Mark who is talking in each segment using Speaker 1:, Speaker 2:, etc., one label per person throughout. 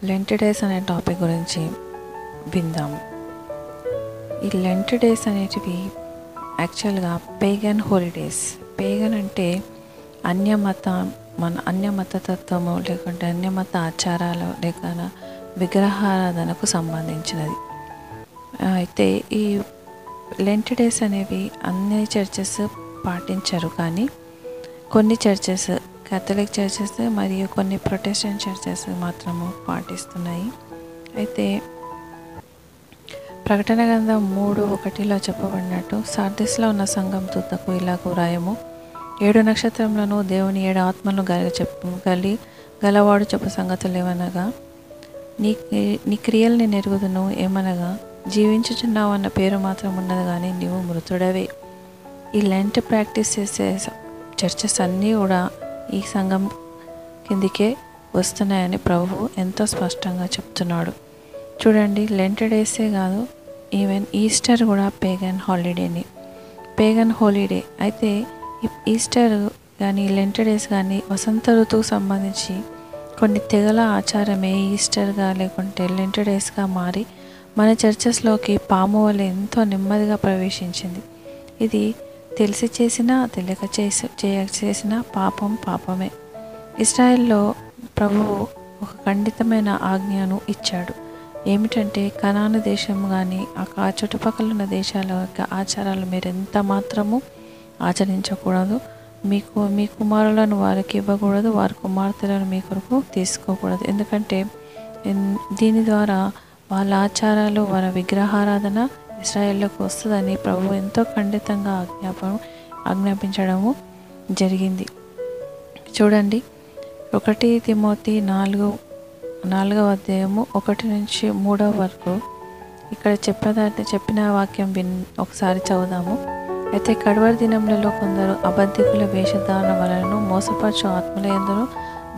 Speaker 1: Lent days అనే topic గురించి విందాము. ఈ లెంట్ డేస్ అనేటివి యాక్చువల్గా పేగన్ హాలిడేస్. పేగన్ అంటే అన్యమతత్వము లేకుంటే అన్యమత ఆచారాలు లేక విగ్రహారాధనకు సంబంధించినది. అయితే ఈ లెంట్ డేస్ అనేవి అన్ని చర్చెస్ పాటించరు, కానీ కొన్ని చర్చెస్, కేథలిక్ చర్చెస్ మరియు కొన్ని ప్రొటెస్టెంట్ చర్చెస్ మాత్రము పాటిస్తున్నాయి. అయితే ప్రకటన గ్రంథం 3:1 చెప్పబడినట్టు, సార్దిస్లో ఉన్న సంఘం దూతకు ఇలాగ వ్రాయము, 7 నక్షత్రములను దేవుని 7 ఆత్మలను గలవాడు చెప్పు సంగతులు ఏమనగా, నీ క్రియల్ని నెరుగుదును. ఏమనగా, జీవించుచున్నావు అన్న పేరు మాత్రం ఉన్నది, కానీ నీవు మృతుడవే. ఈ లెంట్ ప్రాక్టీస్ చేసే చర్చెస్ అన్నీ కూడా ఈ సంఘం కిందికే వస్తున్నాయని ప్రభువు ఎంతో స్పష్టంగా చెప్తున్నాడు. చూడండి, లెంట్ డేసే కాదు, ఈవెన్ ఈస్టర్ కూడా పేగన్ హాలిడే. అయితే ఈస్టర్ కానీ లెంట్ డేస్ కానీ వసంత ఋతువుకు సంబంధించి కొన్ని తెగల ఆచారమే ఈస్టర్గా లేకుంటే లెంట్ డేస్గా మారి మన చర్చెస్లోకి పాము వల్ల ఎంతో నెమ్మదిగా ప్రవేశించింది. ఇది తెలిసి చేసినా తెలియక చేసిన పాపమే. ఇశ్రాయేల్లో ప్రభువు ఒక ఖండితమైన ఆజ్ఞను ఇచ్చాడు. ఏమిటంటే, కనాను దేశం కానీ ఆ చుట్టుపక్కల ఉన్న దేశాల యొక్క ఆచారాలు మీరు ఎంత మాత్రము ఆచరించకూడదు. మీ కుమారులను వారికి ఇవ్వకూడదు, వారి కుమార్తెలను మీ కొరకు తీసుకోకూడదు. ఎందుకంటే దీని ద్వారా వాళ్ళ ఆచారాలు, వాళ్ళ విగ్రహారాధన ఇశ్రాయేల్లోకి వస్తుందని ప్రభు ఎంతో ఖండితంగా ఆజ్ఞాపించడము జరిగింది. చూడండి, 1 తిమోతి 4:1-3 ఇక్కడ చెప్పిన వాక్యం ఒకసారి చదువుదాము. అయితే కడవరి దినములలో కొందరు అబద్ధికుల వేషధారణ వలన మోసపరచు ఆత్మల యందును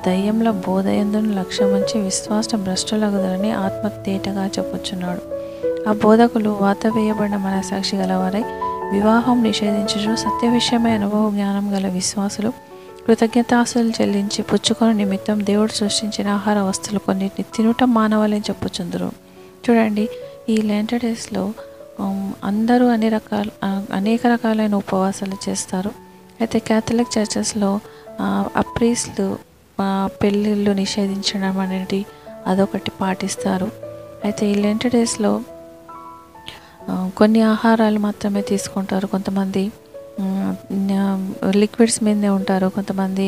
Speaker 1: దయ్యముల బోధ యందును లక్ష్యముంచి విశ్వాస భ్రష్టులగుదరని ఆత్మ తేటగా చెప్పుచున్నాడు. ఆ బోధకులు వాత వేయబడిన మనసాక్షి గలవారై వివాహం నిషేధించుచు సత్య విషయమై అనుభవ జ్ఞానం గల విశ్వాసులు కృతజ్ఞతాస్తులు చెల్లించి పుచ్చుకొని నిమిత్తం దేవుడు సృష్టించిన ఆహార వస్తువులు కొన్నిటిని తినుట మానవాలని చెప్పుచుందురు. చూడండి, ఈ లెంట్ డేస్లో అందరూ అనేక రకాలైన ఉపవాసాలు చేస్తారు. అయితే కేథలిక్ చర్చెస్లో ప్రీస్టులు పెళ్ళిళ్ళు నిషేధించడం అనేది అదొకటి పాటిస్తారు. అయితే ఈ లెంట్ డేస్లో కొన్ని ఆహారాలు మాత్రమే తీసుకుంటారు. కొంతమంది లిక్విడ్స్ మీదనే ఉంటారు, కొంతమంది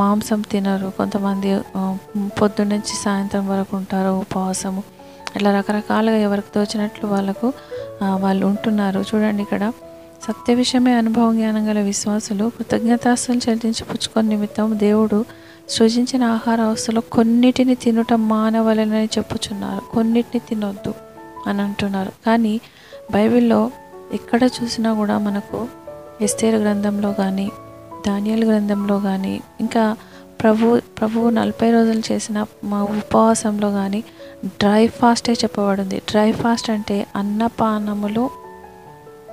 Speaker 1: మాంసం తినరు, కొంతమంది పొద్దున్నుంచి సాయంత్రం వరకు ఉంటారు ఉపవాసము. ఇలా రకరకాలుగా ఎవరికి తోచినట్లు వాళ్ళు ఉంటున్నారు. చూడండి, ఇక్కడ సత్య విషయమే అనుభవ జ్ఞానం గల విశ్వాసులు కృతజ్ఞతాస్తులు చెల్లించి పుచ్చుకొని నిమిత్తం దేవుడు సృజించిన ఆహార వస్తువులు కొన్నిటిని తినుట మానవలనని చెప్పుచున్నారు. కొన్నిటిని తినొద్దు అని అంటున్నారు. కానీ బైబిల్లో ఎక్కడ చూసినా కూడా మనకు ఎస్తేరు గ్రంథంలో కానీ, దానియేలు గ్రంథంలో కానీ, ఇంకా ప్రభువు 40 రోజులు చేసిన ఉపవాసంలో కానీ డ్రై ఫాస్టే చెప్పబడింది. డ్రై ఫాస్ట్ అంటే అన్నపానములు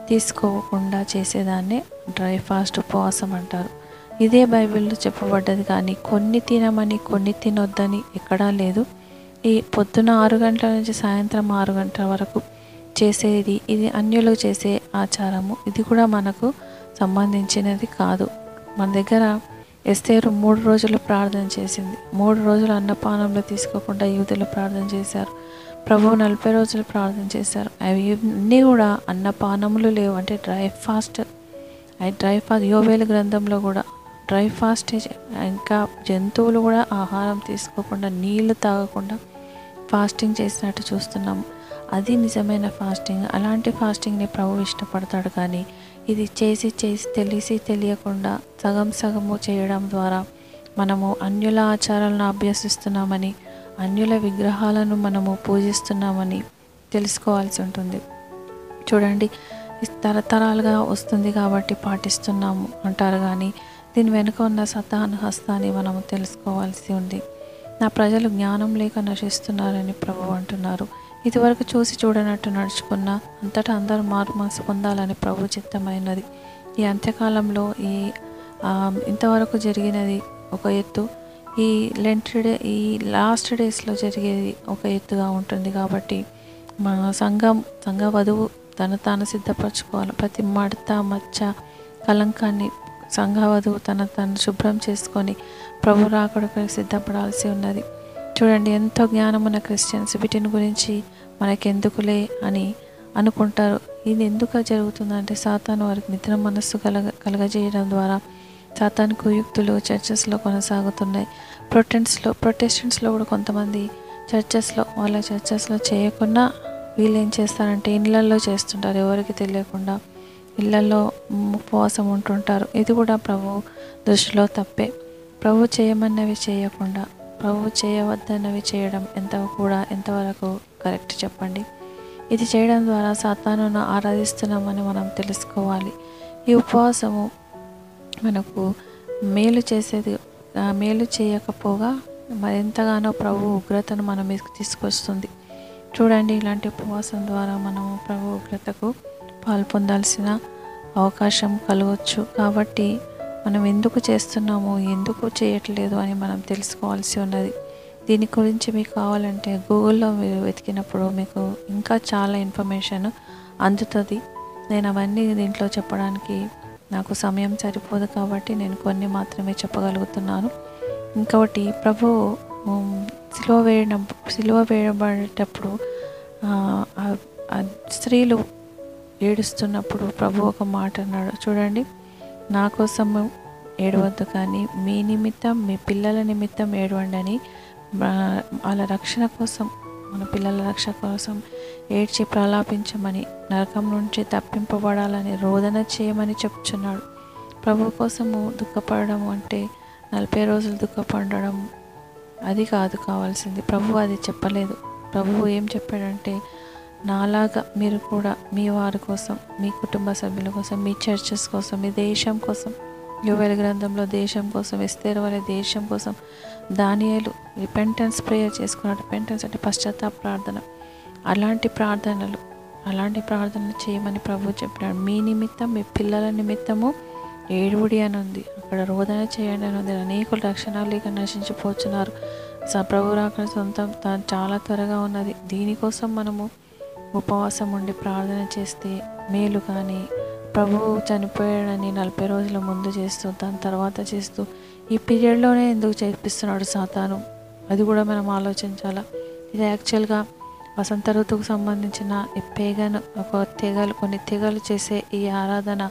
Speaker 1: తీసుకోకుండా చేసేదాన్నే డ్రై ఫాస్ట్ ఉపవాసం అంటారు. ఇదే బైబిల్లో చెప్పబడ్డది, కానీ కొన్ని తినమని కొన్ని తినొద్దని ఎక్కడా లేదు. ఈ పొద్దున 6 గంటల నుంచి సాయంత్రం 6 గంటల వరకు చేసేది ఇది అన్యులు చేసే ఆచారము. ఇది కూడా మనకు సంబంధించినది కాదు. మన దగ్గర ఎస్తేరు 3 రోజులు ప్రార్థన చేసింది. 3 రోజులు అన్నపానంలో తీసుకోకుండా యూదులు ప్రార్థన చేశారు. ప్రభువు 40 రోజులు ప్రార్థన చేశారు. అవి అన్నీ కూడా అన్నపానములు లేవు, అంటే డ్రై ఫాస్ట్. యోవేలు గ్రంథంలో కూడా డ్రై ఫాస్ట్. ఇంకా జంతువులు కూడా ఆహారం తీసుకోకుండా నీళ్లు తాగకుండా ఫాస్టింగ్ చేసినట్టు చూస్తున్నాము. అది నిజమైన ఫాస్టింగ్. అలాంటి ఫాస్టింగ్ని ప్రభు ఇష్టపడతాడు. కానీ ఇది చేసి తెలియకుండా సగము చేయడం ద్వారా మనము అన్యుల ఆచారాలను అభ్యసిస్తున్నామని, అన్యుల విగ్రహాలను మనము పూజిస్తున్నామని తెలుసుకోవాల్సి ఉంటుంది. చూడండి, తరతరాలుగా వస్తుంది కాబట్టి పాటిస్తున్నాము అంటారు, కానీ దీని వెనుక ఉన్న సతాను హస్తాన్ని మనము తెలుసుకోవాల్సి ఉంది. నా ప్రజలు జ్ఞానం లేక నశిస్తున్నారని ప్రభువు అంటున్నారు. ఇదివరకు చూసి చూడనట్టు నడుచుకున్న అంతటా అందరూ మారు మనసు పొందాలని ప్రభు చిత్తమైనది. ఈ అంత్యకాలంలో ఇంతవరకు జరిగినది ఒక ఎత్తు, ఈ లెంట్ డే ఈ లాస్ట్ డేస్లో జరిగేది ఒక ఎత్తుగా ఉంటుంది. కాబట్టి మన సంఘ వధువు తను తాను సిద్ధపరచుకోవాలి. ప్రతి మడత మచ్చ కలంకాన్ని సంఘ వధువు తను శుభ్రం చేసుకొని ప్రభు రాకడకు సిద్ధపడాల్సి ఉన్నది. చూడండి, ఎంతో జ్ఞానం ఉన్న క్రిస్టియన్స్ వీటిని గురించి మనకెందుకులే అని అనుకుంటారు. ఇది ఎందుకు జరుగుతుందంటే సాతాను వారికి నిద్ర మనస్సు కలగజేయడం ద్వారా సాతాను కుయుక్తులు చర్చెస్లో కొనసాగుతున్నాయి. ప్రొటెస్టెంట్స్లో కూడా కొంతమంది వాళ్ళ చర్చెస్లో చేయకుండా వీళ్ళు ఏం చేస్తారంటే ఇళ్ళల్లో చేస్తుంటారు. ఎవరికి తెలియకుండా ఇళ్ళల్లో ఉపవాసం ఉంటుంటారు. ఇది కూడా ప్రభు దృష్టిలో తప్పే. ప్రభు చేయమన్నవి చేయకుండా ప్రభు చేయవద్దన్నవి చేయడం ఎంతవరకు కరెక్ట్ చెప్పండి. ఇది చేయడం ద్వారా సాతానును ఆరాధిస్తున్నామని మనం తెలుసుకోవాలి. ఈ ఉపవాసము మనకు మేలు చేయకపోగా మరింతగానో ప్రభు ఉగ్రతను మన మీదకి తీసుకొస్తుంది. చూడండి, ఇలాంటి ఉపవాసం ద్వారా మనము ప్రభు ఉగ్రతకు పాల్పొందాల్సిన అవకాశం కలగవచ్చు. కాబట్టి మనం ఎందుకు చేస్తున్నాము, ఎందుకు చేయట్లేదు అని మనం తెలుసుకోవాల్సి ఉన్నది. దీని గురించి మీకు కావాలంటే గూగుల్లో మీరు వెతికినప్పుడు మీకు ఇంకా చాలా ఇన్ఫర్మేషన్ అందుతుంది. నేను అవన్నీ దీంట్లో చెప్పడానికి నాకు సమయం సరిపోదు కాబట్టి నేను కొన్ని మాత్రమే చెప్పగలుగుతున్నాను. ఇంకొకటి, ప్రభు సిలువ వేయబడేటప్పుడు స్త్రీలు ఏడుస్తున్నప్పుడు ప్రభు ఒక మాట అన్నాడు. చూడండి, నా కోసం ఏడవద్దు కానీ మీ నిమిత్తం మీ పిల్లల నిమిత్తం ఏడవండి అని వాళ్ళ రక్షణ కోసం, మన పిల్లల రక్షణ కోసం ఏడ్చి ప్రలాపించమని, నరకం నుంచి తప్పింపబడాలని రోదన చేయమని చెప్తున్నాడు. ప్రభు కోసము దుఃఖపడడం అంటే 40 రోజులు దుఃఖపడడం అది కాదు కావాల్సింది. ప్రభు అది చెప్పలేదు. ప్రభువు ఏం చెప్పాడంటే, నాలాగా మీరు కూడా మీ వారి కోసం, మీ కుటుంబ సభ్యుల కోసం, మీ చర్చెస్ కోసం, మీ దేశం కోసం, యోవేలు గ్రంథంలో దేశం కోసం, ఎస్తేరు వలె దేశం కోసం, దానియేలు రిపెంటెన్స్ ప్రేయర్ చేసుకున్నాడు. రిపెంటెన్స్ అంటే పశ్చాత్తాప ప్రార్థన. అలాంటి ప్రార్థనలు చేయమని ప్రభు చెప్పినాడు. మీ నిమిత్తం మీ పిల్లల నిమిత్తము ఏడువుడి అని ఉంది, అక్కడ రోదన చేయండి అని ఉంది. అనేకులు రక్షణాలేక నశించిపోతున్నారు. ప్రభు రాకడ సొంతం చాలా త్వరగా ఉన్నది. దీనికోసం మనము ఉపవాసం ఉండి ప్రార్థన చేస్తే మేలు. కానీ ప్రభువు చనిపోయాడని 40 రోజుల ముందు చేస్తూ దాని తర్వాత చేస్తూ ఈ పీరియడ్లోనే ఎందుకు చేపిస్తున్నాడు సాతాను? అది కూడా మనం ఆలోచించాలా. ఇది యాక్చువల్గా వసంత ఋతువుకు సంబంధించిన ఈ కొన్ని తెగలు చేసే ఈ ఆరాధన,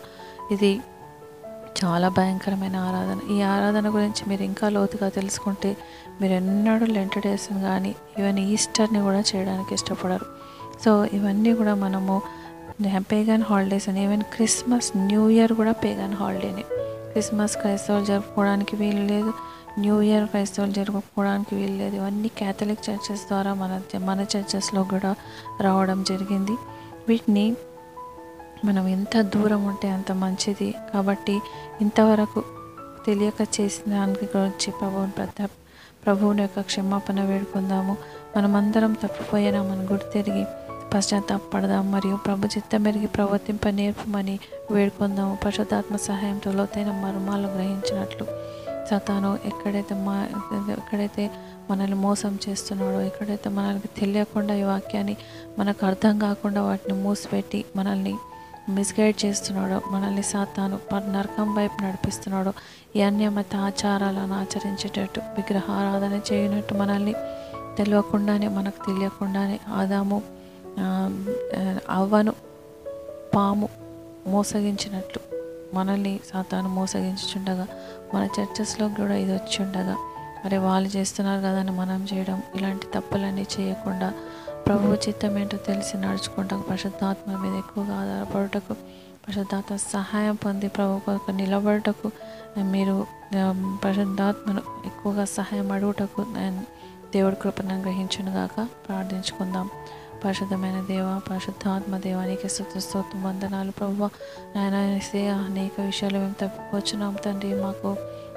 Speaker 1: ఇది చాలా భయంకరమైన ఆరాధన. ఈ ఆరాధన గురించి మీరు ఇంకా లోతుగా తెలుసుకుంటే మీరు ఎన్నడూ లెంట్ డేస్ని కానీ ఈవెన్ ఈస్టర్ని కూడా చేయడానికి ఇష్టపడరు. సో ఇవన్నీ కూడా మనము పేగన్ హాలిడేస్ అని, ఈవెన్ క్రిస్మస్, న్యూ ఇయర్ కూడా పేగన్ హాలిడేనే. క్రిస్మస్ క్రైస్తవులు జరుపుకోవడానికి వీలు లేదు, న్యూ ఇయర్ క్రైస్తవులు జరుపుకోవడానికి వీలు లేదు. ఇవన్నీ క్యాథలిక్ చర్చెస్ ద్వారా మన చర్చెస్లో కూడా రావడం జరిగింది. వీటిని మనం ఎంత దూరం ఉంటే అంత మంచిది. కాబట్టి ఇంతవరకు తెలియక చేసిన దానికి గురించి ప్రభువుని యొక్క క్షమాపణ వేడుకుందాము. మనమందరం తప్పిపోయినా మన గుర్తెరిగి పశ్చాత్తాపడదాం మరియు ప్రభు చిత్తం మెరిగి ప్రవర్తింప నేర్పమని వేడుకుందాము. పరిశుద్ధాత్మ సహాయంతో లోతైన మర్మాలు గ్రహించినట్లు సాతాను ఎక్కడైతే మనల్ని మోసం చేస్తున్నాడో, ఎక్కడైతే మనల్ని తెలియకుండా ఈ వాక్యాన్ని మనకు అర్థం కాకుండా వాటిని మూసిపెట్టి మనల్ని మిస్గైడ్ చేస్తున్నాడో, మనల్ని సాతాను నరకం వైపు నడిపిస్తున్నాడో, ఈ అన్యమత ఆచారాలను ఆచరించేటట్టు, విగ్రహారాధన చేయనట్టు, మనల్ని తెలియకుండానే మనకు తెలియకుండానే ఆదాము అవ్వను పాము మోసగించినట్లు మనల్ని సాతాను మోసగించుండగా, మన చర్చెస్లో కూడా ఇది వచ్చి ఉండగా, అరే వాళ్ళు చేస్తున్నారు కదా అని మనం చేయడం, ఇలాంటి తప్పులన్నీ చేయకుండా ప్రభు చిత్తం ఏంటో తెలిసి నడుచుకుంటకు, పరిశుద్ధాత్మ మీద ఎక్కువగా ఆధారపడటకు, పరిశుద్ధాత్మ సహాయం పొంది ప్రభు కొరకు నిలబడటకు, మీరు పరిశుద్ధాత్మను ఎక్కువగా సహాయం అడుగుటకు దేవుడి కృపను గ్రహించునుగాక. ప్రార్థించుకుందాం. పరిశుద్ధమైన దేవ, పరిశుద్ధాత్మ దేవానికి స్తుతి వందనాలు ప్రభువా. నాయన అనేక విషయాలు మేము తప్పిపోచున్నాం తండ్రి. మాకు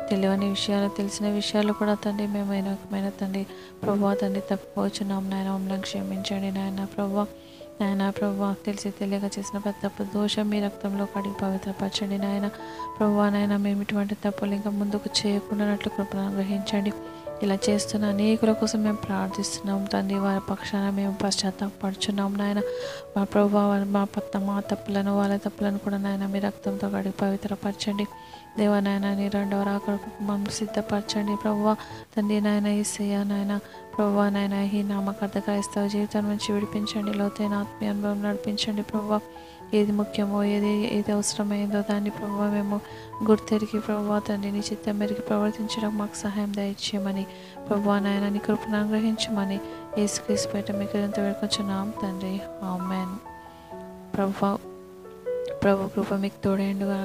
Speaker 1: తెలియని విషయాలు, తెలిసిన విషయాలు కూడా తండ్రి మేము అనేకమైన తండ్రి ప్రభువా తండ్రి తప్పిపోచున్నాం. నాయన మమ్మల్ని క్షమించండి నాయన ప్రభువా. నాయన ప్రభువా, తెలిసి తెలియక చేసిన ప్రతి తప్పు దోషం మీ రక్తంలో కడిగి పవిత్రపరచండి నాయన ప్రభువా. నాయన మేము ఇటువంటి తప్పులు ఇంకా ముందుకు చేయకుండానట్లు కృపను గ్రహించండి. ఇలా చేస్తున్న అనేకుల కోసం మేము ప్రార్థిస్తున్నాం తండ్రి. వారి పక్షాన మేము పశ్చాత్తాపడుచున్నాం నాయన. మా ప్రభు మా తప్పులను వాళ్ళ తప్పులను కూడా నాయన మీ రక్తంతో కడిగి పవిత్రపరచండి దేవా. నాయన నీ రెండవ రాకడకు మమ్మల్ని సిద్ధపరచండి ప్రభువా తండ్రి. నాయన యేసయ్య నాయన ప్రభువా నాయన ఈ నామకార్థ క్రైస్తవ జీవితం నుంచి విడిపించండి. లోతైన ఆత్మీయ అనుభవం నడిపించండి ప్రభువా. ఏది ముఖ్యమో ఏది అవసరమైందో దాన్ని ప్రభువా మేము గుర్తెరిగి ప్రభువా తండ్రి నీ చిత్తం మేరకు ప్రవర్తించడం మాకు సహాయం దయచేయమని ప్రభువా నాయన నీ కృపను అనుగ్రహించమని యేసుక్రీస్తు పేరిట మీకు ఎంత వేడుకొంచున్నాం తండ్రి. ఆమేన్. ప్రభు కృప మీకు తోడేండుగా.